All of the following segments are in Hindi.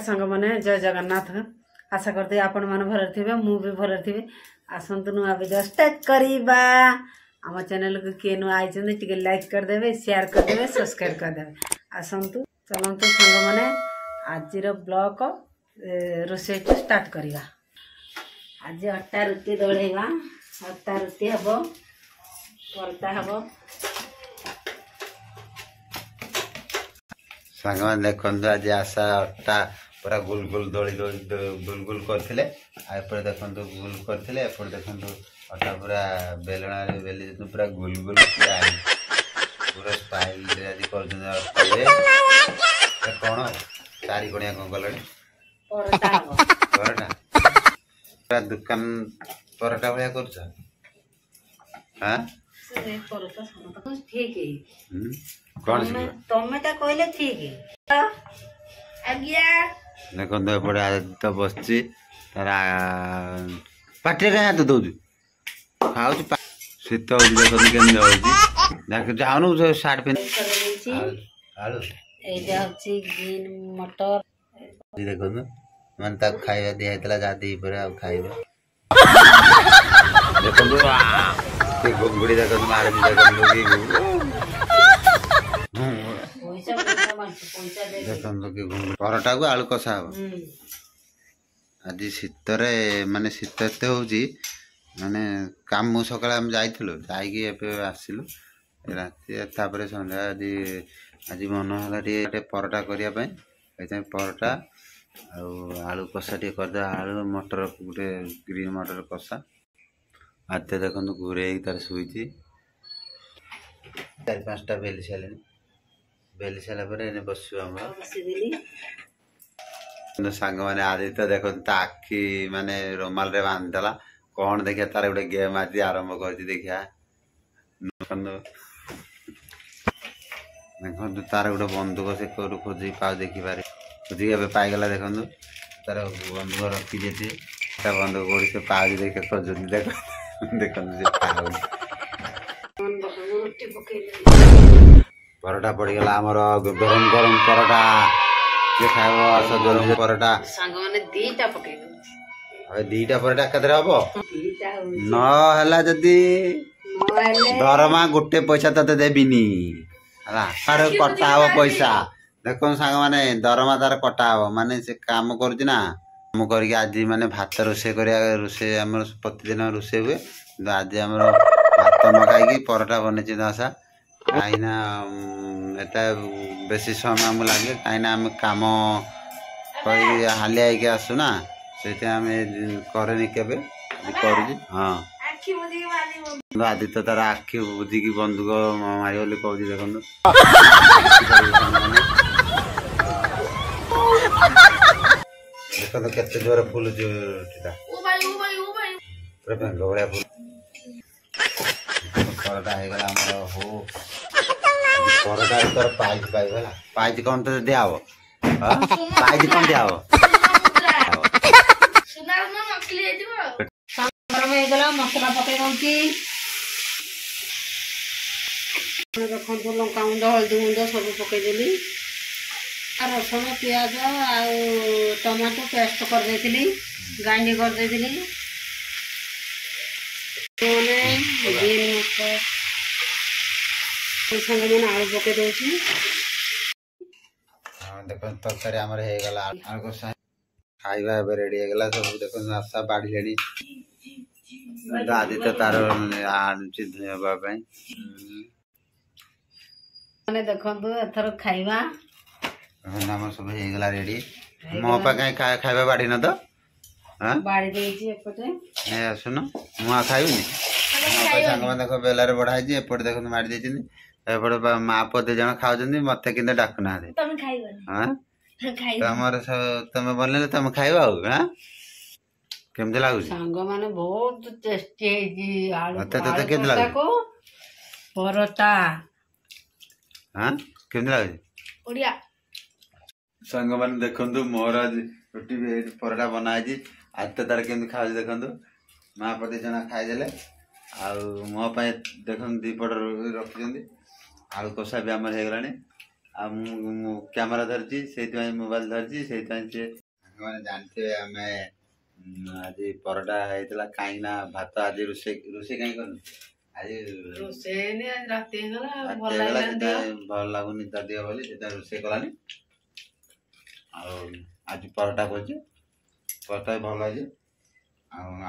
सांग मैंने जय जगन्नाथ। आशा करते आपण मन भर थे मु भी भर थी। आसतु नुआ वीडियो स्टार्ट करवा। आम चैनल को किए नुआ आई टे लाइक करदे, शेयर करदे, सब्सक्राइब करदे। आसतु चलतु सांग मैंने आज ब्लॉग रोषे स्टार्ट करवा। आज अटा रुटी दलैवा। अटा रुटी हम परता हम। सांग देखो आज आशा अटा पूरा गुल गुल दली गुल गुल करते देखो गुल करते देखो अटा पूरा बेलना बेली पूरा गुल गुल पूरा स्टाइल आज कर कौन चारि कोणिया कौन कल परोटा पूरा दुकान परोटा भाया कर ठीक है कौन टमेटा कहले ठीक है। आज्ञा देखो एपटे आदित्य बस पाटे कहीं हाथ दौर खाऊ शीत देखो जाऊनु सार्ट पिंधि आलू ग्रीन मटर देखो मैंने तक खाଇବା दिया जा दी पर आ खाइबा देखो गुंगुड़ी देखो मार देखो परोटा को आलू कषा हम आज शीतर माने शीत एत हो माने काम सकाଳେ हम जाइलु आसिलु राति संध्या आज मन है परोटा करने परोटा आलू कषा टे कर आलू मटर गोटे ग्रीन मटर कषा आते देखो घूरे तार शुई 4-5टा बेली सारे बेली सारा बस सांग मैंने आदित्य देखो आखि माने रोमाल रे बांधला कौन देखिया तार गोटे गेम आज आरंभ कर देखिया देखो तार गोटे बंधुक से खोजी पाओ देखिपारे खोजिक पाईगला देखो तार बंधुक रखी देती बंधुक गोड़ी से पाओ देखे खोज देख देखो परोटा पड़गला आमर गरम गरम परोटा ये खाइब जल्दी परोटा सांग माने दीटा पके दीटा परोटा केतरे हबो न हला जदी दरमा गोटे पैसा तते देबिनी हला तार कटा हबो पैसा देखो सांग माने दरमा तार कटा हबो माने से काम करछि ना काम करके आज माने भात रोसे करिया रोसे हमर प्रतिदिन रोसे हुए आज हमर भात न खाई परोटा बने आशा कहीं बेसी समय आम लगे कहीं आम कम कर हालिया के आसु ना से करे केवे कर हाँ आदित्य तार आखि बुझिकी बंधुक मार बोली कह देखो देखो केते जोर फुल भाया फुल परोटा होगा हो परोटा तर पाइज पाइबा पाइज कौन तो दिया पाइज कौन दिया मसला पके रखु लंका गुंड हल्दी गुंड सब पकईदेली रसुण पियाज आ टमाटो पेस्ट करदे ग्राइंड करदे ग्रीन मटर संगे मैंने आलू पके दूसरी देखो तरकारी आमर हो गला आलू कषा खाइबा रेडी हो गला सब देखो आशा बाढ़ी आदित्य तार आनुची धोवा मैंने देखो एथर खाइबा आम सब हो गला रेडी मो पा कहीं खाइबा बाढ़ी न तो बाड़ी देछि एपटे ए सुन मुआ खाइबनी सांग में देखो बेलारे बढ़ाई एपटे देखो मारी देछिन एपटे माँ पुଅ 2 जण खाउछन्ती मते किंतु डाकु ना तुम खाइबनी हां तमर तमे बनले तमे खाइबा हां केमते लागु सांग माने बहुत टेस्टी है जी आलू मते केमते लागु परोटा हां केमते लागु ओडिया सांग माने देखंतु मोर आज रोटी परोटा बनाई आज तो तार केमते खाउ देखंतु माँ पुଅ 2 जण खाइदेले आउ मो पाए देखन 2 पट रखिछन्ती आलू कषा भी आमर हो गलानी कैमेरा धरती से मोबाइल धरती से मैंने जानते आम आज परटा होता कहीं भात आज रोसे रोसे कहीं कर भल लगुनि दिह बोली रोसे कलानी आज परटा कर परटा भल लगे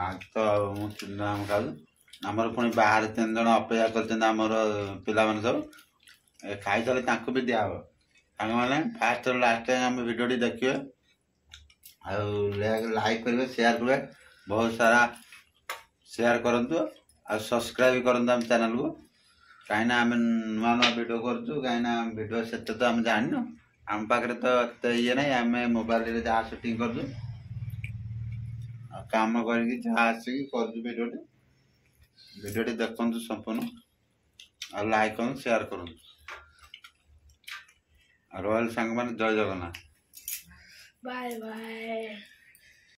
आज तो आम खाऊ आमर पुणी बाहर 3 जन अपेक्षा कर पिला सब खाई सारे भी दिहब मैंने फास्ट लास्ट टाइम आम भिडियो देखिए लाइक करेंगे शेयर करेंगे बहुत सारा शेयर करूँ आ सब्सक्राइब करूँ आम चैनल को कहीं आम नुआ नुआ भिड कर कहीं भिड से तो आम जानू आम पाखे तो ये ना आम मोबाइल जहाँ सुटिंग कर काम करके जहाँ आसिक भिडियो देखु संपूर्ण और लाइक करूँ शेयर करूँ रॉयल सांग मान जय जगन्नाथ बाय बाय।